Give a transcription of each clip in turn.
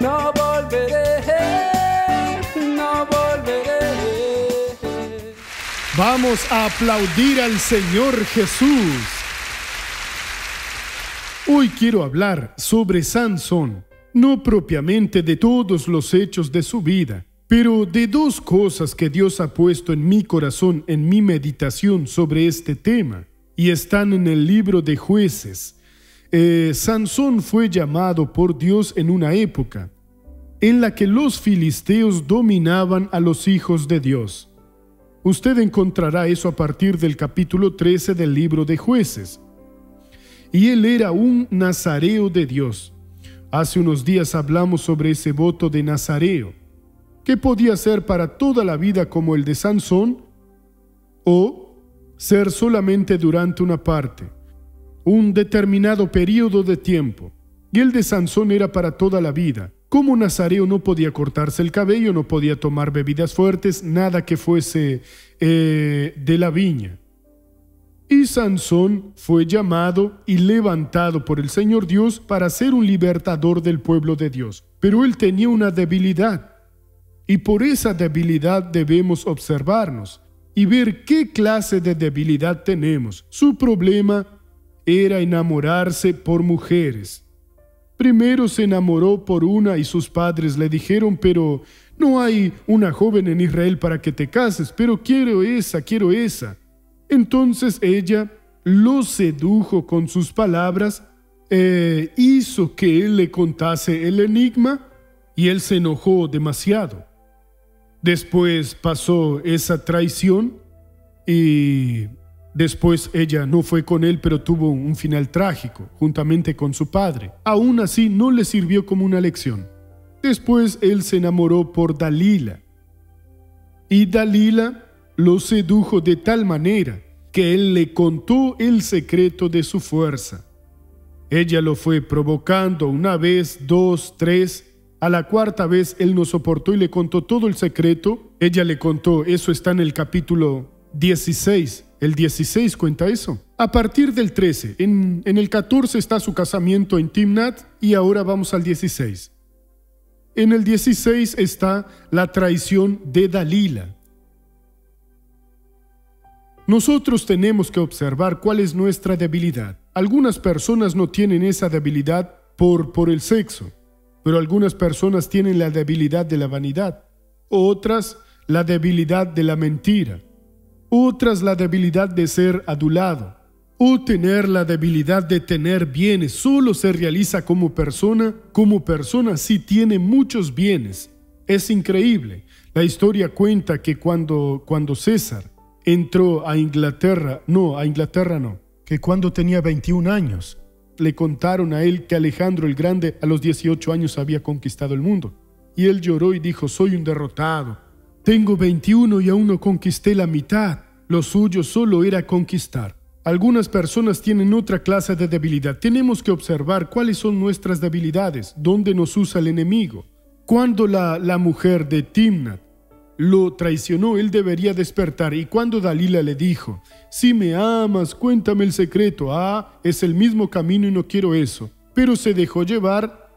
no volveré, no volveré. Vamos a aplaudir al Señor Jesús. Hoy quiero hablar sobre Sansón, no propiamente de todos los hechos de su vida, pero de dos cosas que Dios ha puesto en mi corazón en mi meditación sobre este tema, y están en el libro de Jueces. Sansón fue llamado por Dios en una época en la que los filisteos dominaban a los hijos de Dios. Usted encontrará eso a partir del capítulo 13 del libro de Jueces. Y él era un nazareo de Dios. Hace unos días hablamos sobre ese voto de nazareo, que podía ser para toda la vida como el de Sansón, o ser solamente durante una parte, un determinado periodo de tiempo. Y el de Sansón era para toda la vida. Como nazareo no podía cortarse el cabello, no podía tomar bebidas fuertes, nada que fuese de la viña. Y Sansón fue llamado y levantado por el Señor Dios para ser un libertador del pueblo de Dios. Pero él tenía una debilidad, y por esa debilidad debemos observarnos y ver qué clase de debilidad tenemos. Su problema era enamorarse por mujeres. Primero se enamoró por una y sus padres le dijeron: pero no hay una joven en Israel para que te cases, pero quiero esa, quiero esa. Entonces ella lo sedujo con sus palabras, hizo que él le contase el enigma y él se enojó demasiado. Después pasó esa traición y después ella no fue con él, pero tuvo un final trágico, juntamente con su padre. Aún así no le sirvió como una lección. Después él se enamoró por Dalila. Y Dalila lo sedujo de tal manera que él le contó el secreto de su fuerza. Ella lo fue provocando una vez, dos, tres. A la cuarta vez él no soportó y le contó todo el secreto. Ella le contó, eso está en el capítulo 16. El 16 cuenta eso. A partir del 13, en el 14 está su casamiento en Timnat y ahora vamos al 16. En el 16 está la traición de Dalila. Nosotros tenemos que observar cuál es nuestra debilidad. Algunas personas no tienen esa debilidad por el sexo, pero algunas personas tienen la debilidad de la vanidad, otras la debilidad de la mentira, otras la debilidad de ser adulado, o tener la debilidad de tener bienes. Solo se realiza como persona sí tiene muchos bienes. Es increíble. La historia cuenta que cuando César entró a Inglaterra, que cuando tenía 21 años, le contaron a él que Alejandro el Grande a los 18 años había conquistado el mundo. Y él lloró y dijo: soy un derrotado. Tengo 21 y aún no conquisté la mitad. Lo suyo solo era conquistar. Algunas personas tienen otra clase de debilidad. Tenemos que observar cuáles son nuestras debilidades, dónde nos usa el enemigo. Cuando la mujer de Timnat lo traicionó, él debería despertar. Y cuando Dalila le dijo: si me amas, cuéntame el secreto. Es el mismo camino y no quiero eso. Pero se dejó llevar,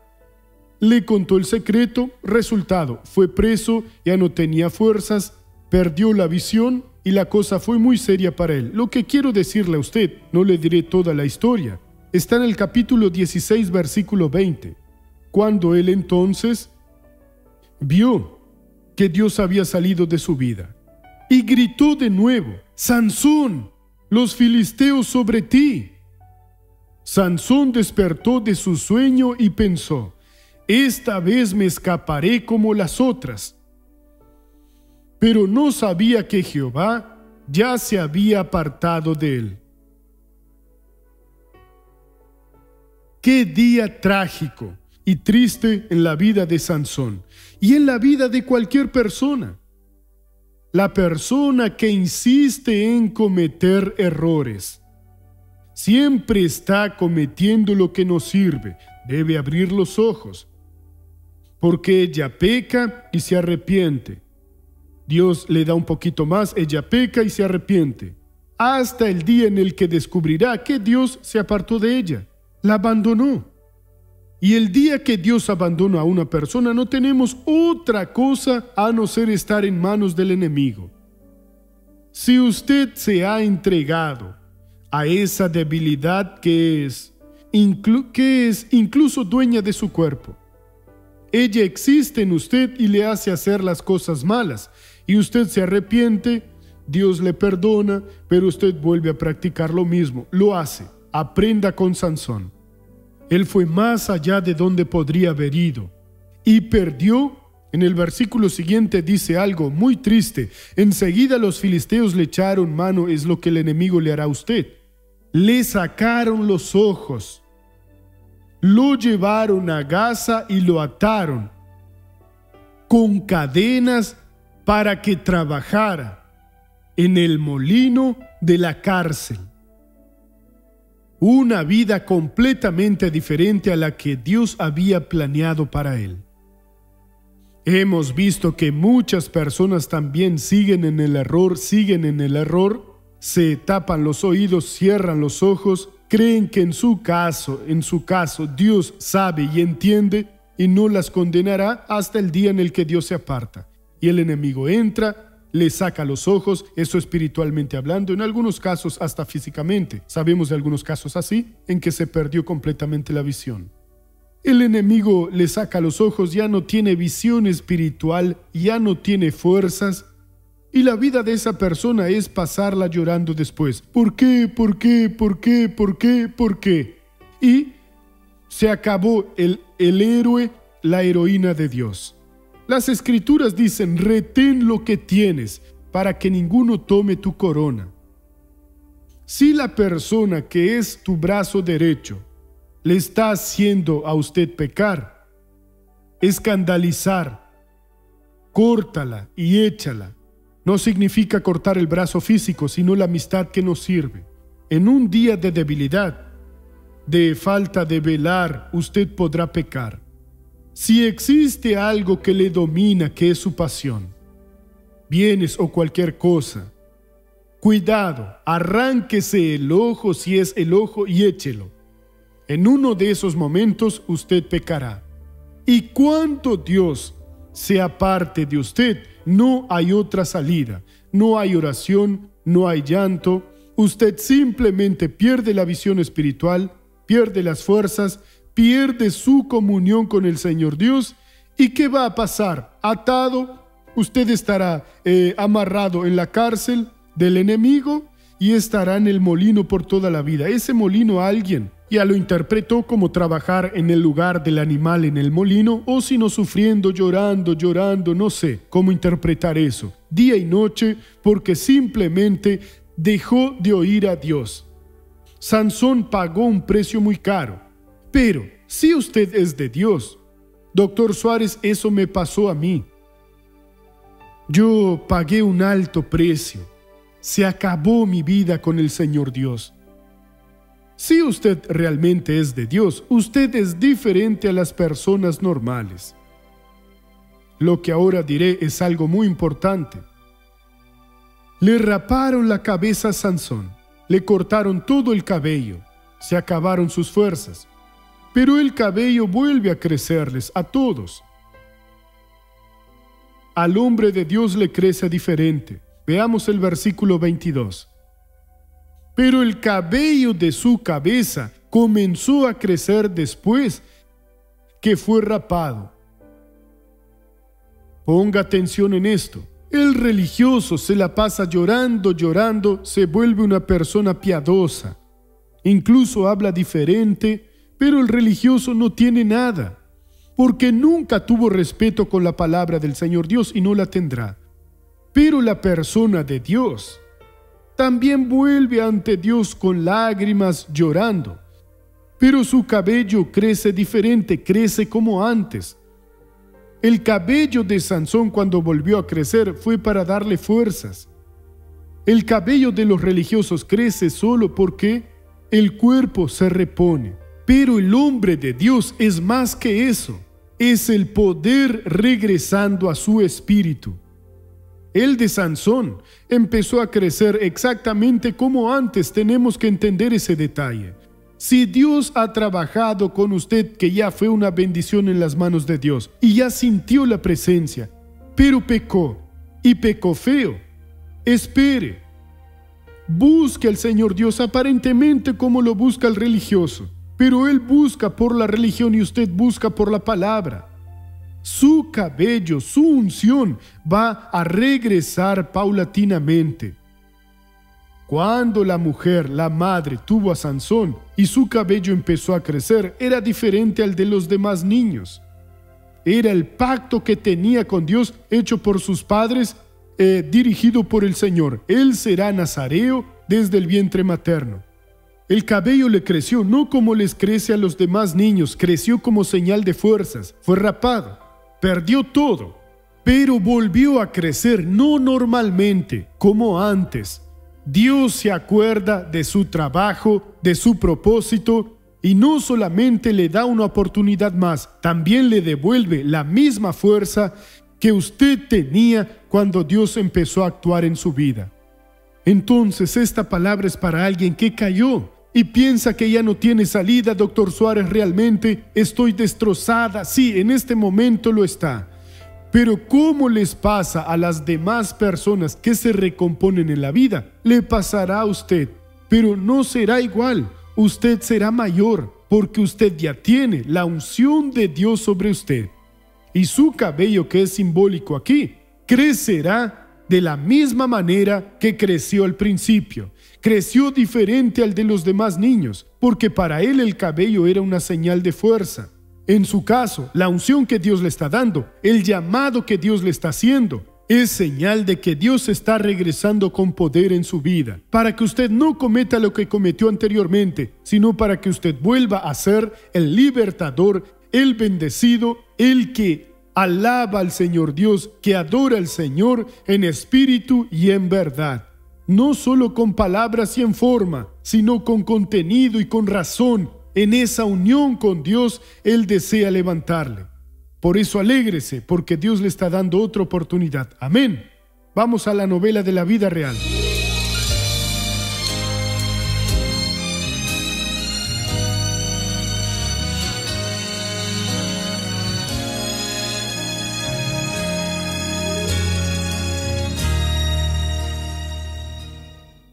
le contó el secreto. Resultado, fue preso, ya no tenía fuerzas, perdió la visión y la cosa fue muy seria para él. Lo que quiero decirle a usted, no le diré toda la historia, está en el capítulo 16, versículo 20. Cuando él entonces vio que Dios había salido de su vida y gritó de nuevo: Sansón, los filisteos sobre ti. Sansón despertó de su sueño y pensó: esta vez me escaparé como las otras. Pero no sabía que Jehová ya se había apartado de él. Qué día trágico y triste en la vida de Sansón y en la vida de cualquier persona. La persona que insiste en cometer errores siempre está cometiendo lo que no sirve. Debe abrir los ojos, porque ella peca y se arrepiente. Dios le da un poquito más, ella peca y se arrepiente, hasta el día en el que descubrirá que Dios se apartó de ella, la abandonó. Y el día que Dios abandona a una persona, no tenemos otra cosa a no ser estar en manos del enemigo. Si usted se ha entregado a esa debilidad que es incluso dueña de su cuerpo, ella existe en usted y le hace hacer las cosas malas, y usted se arrepiente, Dios le perdona, pero usted vuelve a practicar lo mismo. Lo hace. Aprenda con Sansón. Él fue más allá de donde podría haber ido y perdió. En el versículo siguiente dice algo muy triste. Enseguida los filisteos le echaron mano, es lo que el enemigo le hará a usted. Le sacaron los ojos, lo llevaron a Gaza y lo ataron con cadenas para que trabajara en el molino de la cárcel. Una vida completamente diferente a la que Dios había planeado para él. Hemos visto que muchas personas también siguen en el error, se tapan los oídos, cierran los ojos, creen que en su caso, Dios sabe y entiende y no las condenará hasta el día en el que Dios se aparta. Y el enemigo entra, le saca los ojos, eso espiritualmente hablando, en algunos casos hasta físicamente. Sabemos de algunos casos así, en que se perdió completamente la visión. El enemigo le saca los ojos, ya no tiene visión espiritual, ya no tiene fuerzas, y la vida de esa persona es pasarla llorando después. ¿Por qué? ¿Por qué? ¿Por qué? ¿Por qué? ¿Por qué? Y se acabó el héroe, la heroína de Dios. Las escrituras dicen, retén lo que tienes para que ninguno tome tu corona. Si la persona que es tu brazo derecho le está haciendo a usted pecar, escandalizar, córtala y échala. No significa cortar el brazo físico, sino la amistad que nos sirve. En un día de debilidad, de falta de velar, usted podrá pecar. Si existe algo que le domina, que es su pasión, bienes o cualquier cosa, cuidado, arránquese el ojo si es el ojo y échelo. En uno de esos momentos usted pecará. Y cuando Dios se aparte de usted, no hay otra salida, no hay oración, no hay llanto. Usted simplemente pierde la visión espiritual, pierde las fuerzas, pierde su comunión con el Señor Dios. ¿Y qué va a pasar? Atado, usted estará amarrado en la cárcel del enemigo y estará en el molino por toda la vida. Ese molino alguien ya lo interpretó como trabajar en el lugar del animal en el molino, o si no sufriendo, llorando, no sé cómo interpretar eso, día y noche, porque simplemente dejó de oír a Dios. Sansón pagó un precio muy caro. Pero si usted es de Dios, Dr. Suárez, eso me pasó a mí. Yo pagué un alto precio. Se acabó mi vida con el Señor Dios. Si usted realmente es de Dios, usted es diferente a las personas normales. Lo que ahora diré es algo muy importante. Le raparon la cabeza a Sansón, le cortaron todo el cabello, se acabaron sus fuerzas. Pero el cabello vuelve a crecerles a todos. Al hombre de Dios le crece diferente. Veamos el versículo 22. Pero el cabello de su cabeza comenzó a crecer después que fue rapado. Ponga atención en esto. El religioso se la pasa llorando, se vuelve una persona piadosa. Incluso habla diferente. Pero el religioso no tiene nada, porque nunca tuvo respeto con la palabra del Señor Dios y no la tendrá. Pero la persona de Dios también vuelve ante Dios con lágrimas llorando, pero su cabello crece diferente, crece como antes. El cabello de Sansón cuando volvió a crecer fue para darle fuerzas. El cabello de los religiosos crece solo porque el cuerpo se repone. Pero el hombre de Dios es más que eso. Es el poder regresando a su espíritu. El de Sansón empezó a crecer exactamente como antes. Tenemos que entender ese detalle. Si Dios ha trabajado con usted, que ya fue una bendición en las manos de Dios y ya sintió la presencia, pero pecó y pecó feo, espere. Busque al Señor Dios aparentemente como lo busca el religioso, pero Él busca por la religión y usted busca por la palabra. Su cabello, su unción va a regresar paulatinamente. Cuando la mujer, la madre, tuvo a Sansón y su cabello empezó a crecer, era diferente al de los demás niños. Era el pacto que tenía con Dios hecho por sus padres, dirigido por el Señor. Él será nazareo desde el vientre materno. El cabello le creció no como les crece a los demás niños, creció como señal de fuerzas, fue rapado, perdió todo, pero volvió a crecer no normalmente, como antes. Dios se acuerda de su trabajo, de su propósito, y no solamente le da una oportunidad más, también le devuelve la misma fuerza que usted tenía cuando Dios empezó a actuar en su vida. Entonces, esta palabra es para alguien que cayó y piensa que ya no tiene salida. Doctor Suárez, realmente estoy destrozada. Sí, en este momento lo está. Pero ¿cómo les pasa a las demás personas que se recomponen en la vida? Le pasará a usted, pero no será igual. Usted será mayor porque usted ya tiene la unción de Dios sobre usted. Y su cabello, que es simbólico aquí, crecerá de la misma manera que creció al principio. Creció diferente al de los demás niños, porque para él el cabello era una señal de fuerza. En su caso, la unción que Dios le está dando, el llamado que Dios le está haciendo, es señal de que Dios está regresando con poder en su vida, para que usted no cometa lo que cometió anteriormente, sino para que usted vuelva a ser el libertador, el bendecido, el que alaba al Señor Dios, que adora al Señor en espíritu y en verdad. No solo con palabras y en forma, sino con contenido y con razón. En esa unión con Dios, Él desea levantarle. Por eso alégrese, porque Dios le está dando otra oportunidad. Amén. Vamos a la novela de la vida real.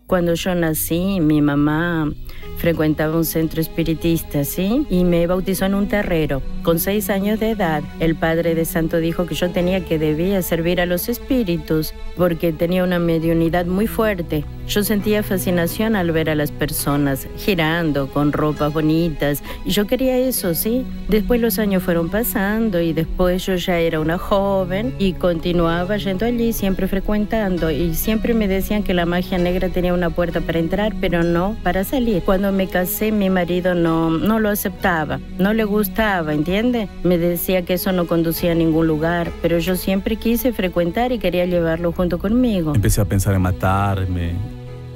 Cuando yo nací, mi mamá frecuentaba un centro espiritista, ¿sí? Y me bautizó en un terrero. Con 6 años de edad, el padre de santo dijo que yo debía servir a los espíritus porque tenía una mediunidad muy fuerte. Yo sentía fascinación al ver a las personas girando con ropas bonitas y yo quería eso, ¿sí? Después los años fueron pasando y después yo ya era una joven y continuaba yendo allí, siempre frecuentando, y siempre me decían que la magia negra tenía una puerta para entrar, pero no para salir. Cuando me casé, mi marido no lo aceptaba, no le gustaba, ¿entiende? Me decía que eso no conducía a ningún lugar, pero yo siempre quise frecuentar y quería llevarlo junto conmigo. Empecé a pensar en matarme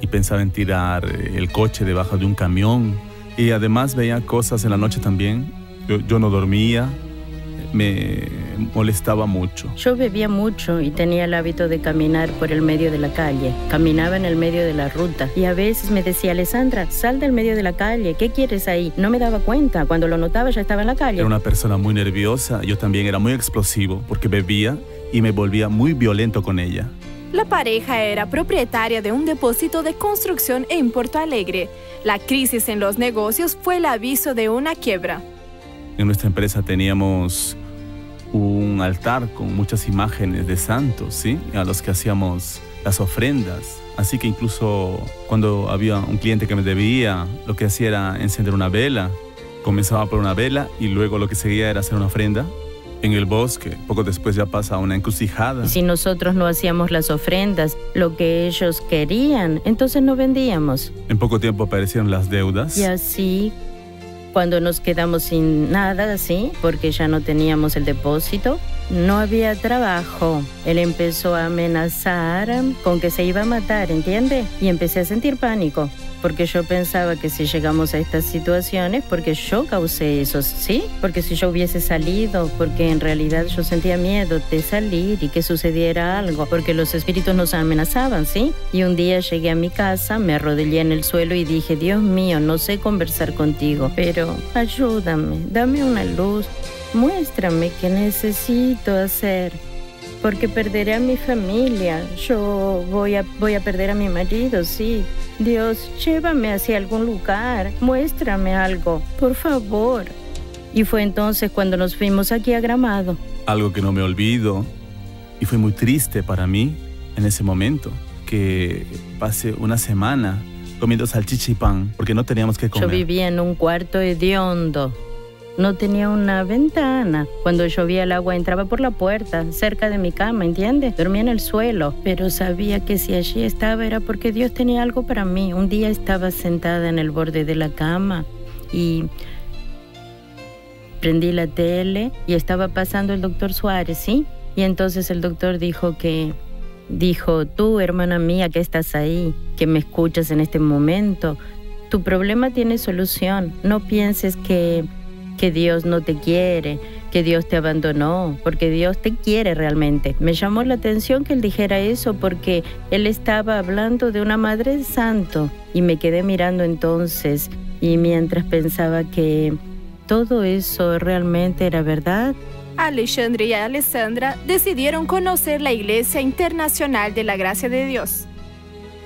y pensaba en tirar el coche debajo de un camión, y además veía cosas en la noche también. Yo no dormía, me molestaba mucho. Yo bebía mucho y tenía el hábito de caminar por el medio de la calle. Caminaba en el medio de la ruta y a veces me decía: Alessandra, sal del medio de la calle, ¿qué quieres ahí? No me daba cuenta, cuando lo notaba ya estaba en la calle. Era una persona muy nerviosa, yo también era muy explosivo porque bebía y me volvía muy violento con ella. La pareja era propietaria de un depósito de construcción en Porto Alegre. La crisis en los negocios fue el aviso de una quiebra. En nuestra empresa teníamos un altar con muchas imágenes de santos, ¿sí? A los que hacíamos las ofrendas. Así que incluso cuando había un cliente que me debía, lo que hacía era encender una vela. Comenzaba por una vela y luego lo que seguía era hacer una ofrenda en el bosque. Poco después ya pasa a una encrucijada. Y si nosotros no hacíamos las ofrendas, lo que ellos querían, entonces no vendíamos. En poco tiempo aparecieron las deudas. Y así, cuando nos quedamos sin nada, ¿sí? Porque ya no teníamos el depósito, no había trabajo. Él empezó a amenazar con que se iba a matar, ¿entiende? Y empecé a sentir pánico, porque yo pensaba que si llegamos a estas situaciones, porque yo causé eso, ¿sí? Porque si yo hubiese salido, porque en realidad yo sentía miedo de salir y que sucediera algo, porque los espíritus nos amenazaban, ¿sí? Y un día llegué a mi casa, me arrodillé en el suelo y dije, Dios mío, no sé conversar contigo, pero ayúdame, dame una luz, muéstrame qué necesito hacer. Porque perderé a mi familia, yo voy a perder a mi marido, sí. Dios, llévame hacia algún lugar, muéstrame algo, por favor. Y fue entonces cuando nos fuimos aquí a Gramado. Algo que no me olvido, y fue muy triste para mí en ese momento, que pasé una semana comiendo salchicha y pan, porque no teníamos que comer. Yo vivía en un cuarto hediondo. No tenía una ventana. Cuando llovía el agua entraba por la puerta, cerca de mi cama, ¿entiendes? Dormía en el suelo, pero sabía que si allí estaba era porque Dios tenía algo para mí. Un día estaba sentada en el borde de la cama y prendí la tele y estaba pasando el doctor Suárez, ¿sí? Y entonces el doctor dijo, tú, hermana mía, que estás ahí, que me escuchas en este momento, tu problema tiene solución. No pienses que Dios no te quiere, que Dios te abandonó, porque Dios te quiere realmente. Me llamó la atención que él dijera eso porque él estaba hablando de una madre de santo y me quedé mirando entonces y mientras pensaba que todo eso realmente era verdad. Alexandre y Alessandra decidieron conocer la Iglesia Internacional de la Gracia de Dios.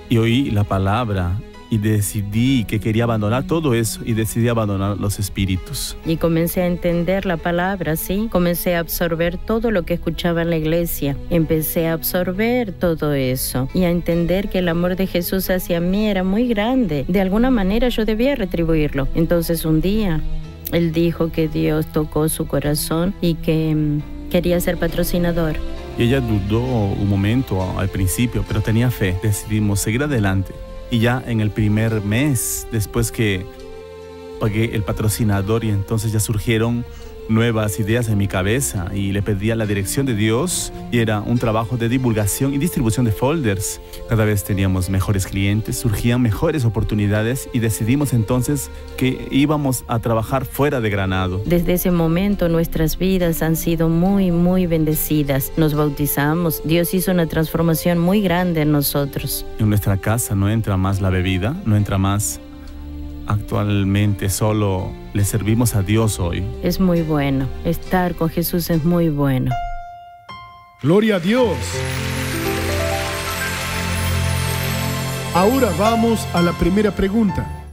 Y oí la palabra y decidí que quería abandonar todo eso y decidí abandonar los espíritus. Y comencé a entender la palabra, ¿sí? Comencé a absorber todo lo que escuchaba en la iglesia. Empecé a absorber todo eso y a entender que el amor de Jesús hacia mí era muy grande. De alguna manera yo debía retribuirlo. Entonces un día él dijo que Dios tocó su corazón y que quería ser patrocinador. Y ella dudó un momento al principio, pero tenía fe. Decidimos seguir adelante. Y ya en el primer mes, después que pagué el patrocinador, y entonces ya surgieron nuevas ideas en mi cabeza y le pedí a la dirección de Dios y era un trabajo de divulgación y distribución de folders. Cada vez teníamos mejores clientes, surgían mejores oportunidades y decidimos entonces que íbamos a trabajar fuera de Granado. Desde ese momento nuestras vidas han sido muy, muy bendecidas. Nos bautizamos, Dios hizo una transformación muy grande en nosotros. En nuestra casa no entra más la bebida, no entra más. Actualmente solo le servimos a Dios hoy. Es muy bueno. Estar con Jesús es muy bueno. ¡Gloria a Dios! Ahora vamos a la primera pregunta.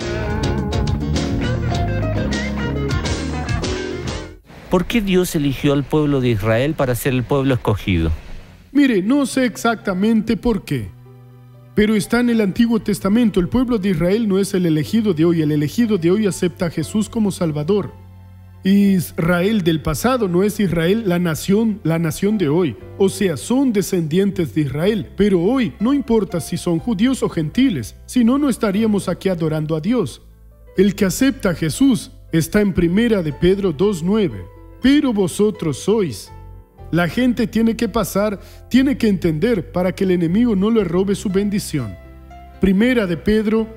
¿Por qué Dios eligió al pueblo de Israel para ser el pueblo escogido? Mire, no sé exactamente por qué, pero está en el Antiguo Testamento. El pueblo de Israel no es el elegido de hoy. El elegido de hoy acepta a Jesús como Salvador. Israel del pasado no es Israel, la nación de hoy. O sea, son descendientes de Israel. Pero hoy no importa si son judíos o gentiles, si no, no estaríamos aquí adorando a Dios. El que acepta a Jesús está en 1 de Pedro 2:9. Pero vosotros sois. La gente tiene que pasar, tiene que entender para que el enemigo no le robe su bendición. 1 de Pedro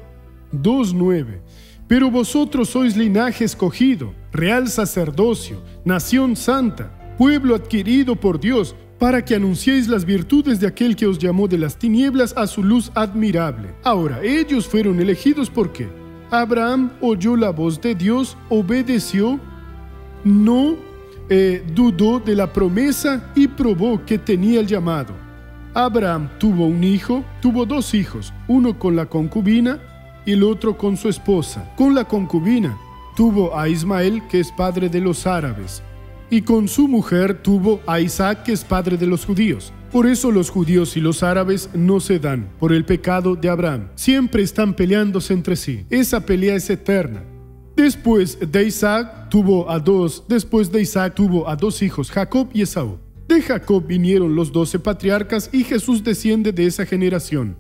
2:9. Pero vosotros sois linaje escogido, real sacerdocio, nación santa, pueblo adquirido por Dios, para que anunciéis las virtudes de aquel que os llamó de las tinieblas a su luz admirable. Ahora, ellos fueron elegidos porque Abraham oyó la voz de Dios, obedeció, no dudó de la promesa y probó que tenía el llamado. Abraham tuvo un hijo, tuvo dos hijos, uno con la concubina y el otro con su esposa. Con la concubina tuvo a Ismael, que es padre de los árabes, y con su mujer tuvo a Isaac, que es padre de los judíos. Por eso los judíos y los árabes no se dan, por el pecado de Abraham. Siempre están peleándose entre sí. Esa pelea es eterna. Después de Isaac tuvo a dos hijos, Jacob y Esaú. De Jacob vinieron los 12 patriarcas y Jesús desciende de esa generación.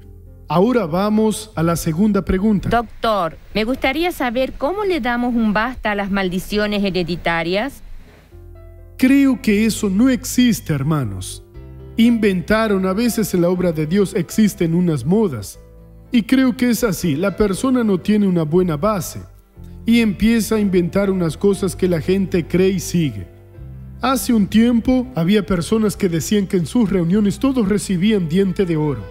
Ahora vamos a la segunda pregunta. Doctor, me gustaría saber cómo le damos un basta a las maldiciones hereditarias. creo que eso no existe, hermanos. Inventaron, a veces en la obra de Dios existen unas modas. Y creo que es así, la persona no tiene una buena base y empieza a inventar unas cosas que la gente cree y sigue. Hace un tiempo había personas que decían que en sus reuniones todos recibían diente de oro.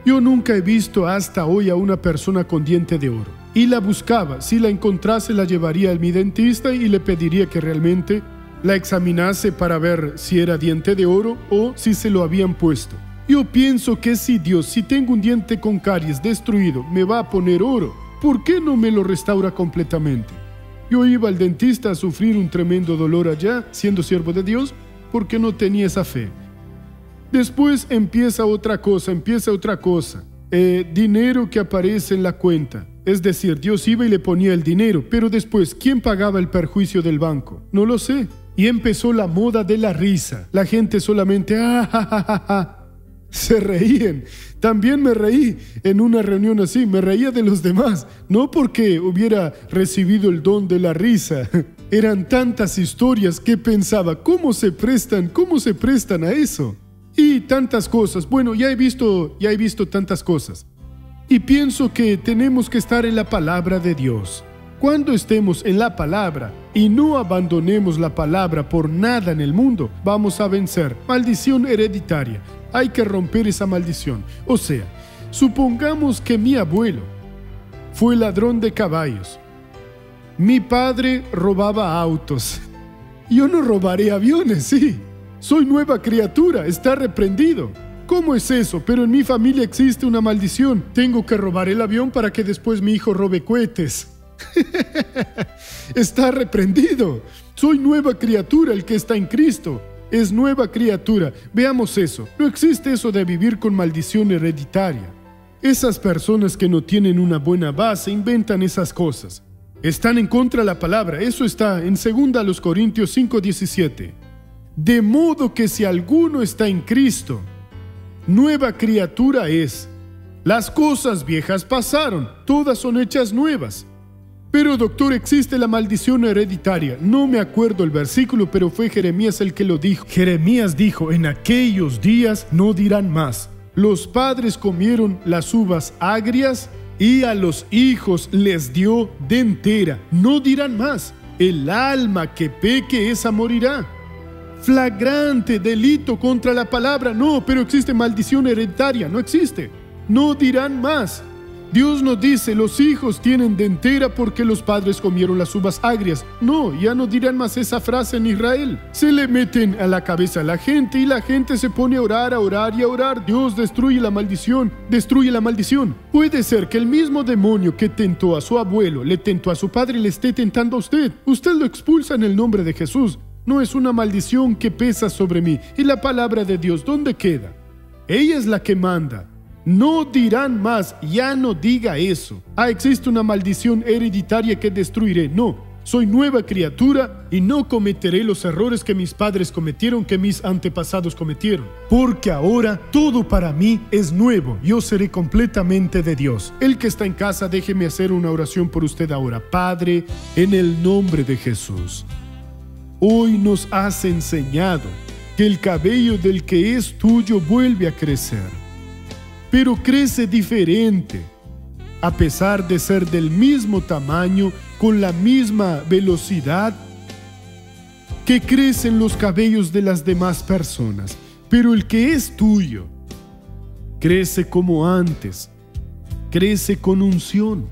Yo nunca he visto hasta hoy a una persona con diente de oro. Y la buscaba, si la encontrase la llevaría a mi dentista y le pediría que realmente la examinase para ver si era diente de oro o si se lo habían puesto. Yo pienso que si Dios, si tengo un diente con caries destruido, me va a poner oro, ¿por qué no me lo restaura completamente? Yo iba al dentista a sufrir un tremendo dolor allá, siendo siervo de Dios, porque no tenía esa fe. Después empieza otra cosa. Dinero que aparece en la cuenta. Es decir, Dios iba y le ponía el dinero, pero después, ¿quién pagaba el perjuicio del banco? No lo sé. Y empezó la moda de la risa. La gente solamente, se reían. También me reí en una reunión así, me reía de los demás, no porque hubiera recibido el don de la risa. Eran tantas historias que pensaba, ¿cómo se prestan a eso? Y tantas cosas. Bueno, ya he visto tantas cosas. Y pienso que tenemos que estar en la palabra de Dios. Cuando estemos en la palabra y no abandonemos la palabra por nada en el mundo, vamos a vencer. Maldición hereditaria. Hay que romper esa maldición. O sea, supongamos que mi abuelo fue ladrón de caballos. Mi padre robaba autos. Yo no robaré aviones, sí. Soy nueva criatura, está reprendido. ¿Cómo es eso? Pero en mi familia existe una maldición. Tengo que robar el avión para que después mi hijo robe cohetes. Está reprendido. Soy nueva criatura, el que está en Cristo es nueva criatura. Veamos eso. No existe eso de vivir con maldición hereditaria. Esas personas que no tienen una buena base inventan esas cosas. Están en contra de la palabra. Eso está en 2 Corintios 5:17. De modo que si alguno está en Cristo, nueva criatura es. Las cosas viejas pasaron, todas son hechas nuevas. Pero doctor, existe la maldición hereditaria. No me acuerdo el versículo, pero fue Jeremías el que lo dijo. Jeremías dijo, en aquellos días no dirán más. Los padres comieron las uvas agrias y a los hijos les dio dentera. No dirán más. El alma que peque, esa morirá. Flagrante delito contra la palabra. No, pero existe maldición hereditaria. No existe. No dirán más. Dios nos dice, los hijos tienen dentera porque los padres comieron las uvas agrias. No, ya no dirán más esa frase en Israel. Se le meten a la cabeza a la gente y la gente se pone a orar y a orar. Dios destruye la maldición, destruye la maldición. Puede ser que el mismo demonio que tentó a su abuelo, le tentó a su padre y le esté tentando a usted. Usted lo expulsa en el nombre de Jesús. No es una maldición que pesa sobre mí. ¿Y la palabra de Dios dónde queda? Ella es la que manda. No dirán más, ya no diga eso. Existe una maldición hereditaria que destruiré. No, soy nueva criatura y no cometeré los errores que mis padres cometieron, que mis antepasados cometieron. Porque ahora todo para mí es nuevo. Yo seré completamente de Dios. El que está en casa, déjeme hacer una oración por usted ahora. Padre, en el nombre de Jesús, hoy nos has enseñado que el cabello del que es tuyo vuelve a crecer. Pero crece diferente, a pesar de ser del mismo tamaño, con la misma velocidad que crecen los cabellos de las demás personas. Pero el que es tuyo, crece como antes, crece con unción.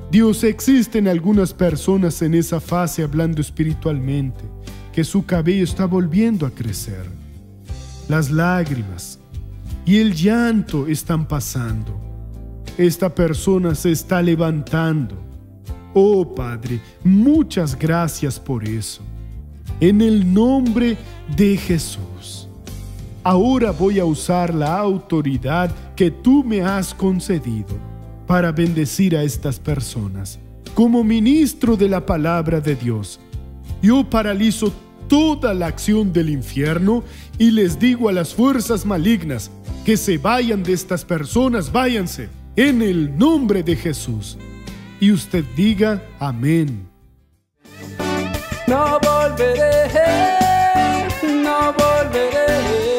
Dios, existen algunas personas en esa fase, hablando espiritualmente, que su cabello está volviendo a crecer. Las lágrimas y el llanto están pasando. Esta persona se está levantando. Oh Padre, muchas gracias por eso. En el nombre de Jesús. Ahora voy a usar la autoridad que tú me has concedido para bendecir a estas personas. Como ministro de la palabra de Dios, yo paralizo toda la acción del infierno y les digo a las fuerzas malignas que se vayan de estas personas, váyanse, en el nombre de Jesús. Y usted diga amén. No volveré. no volveré.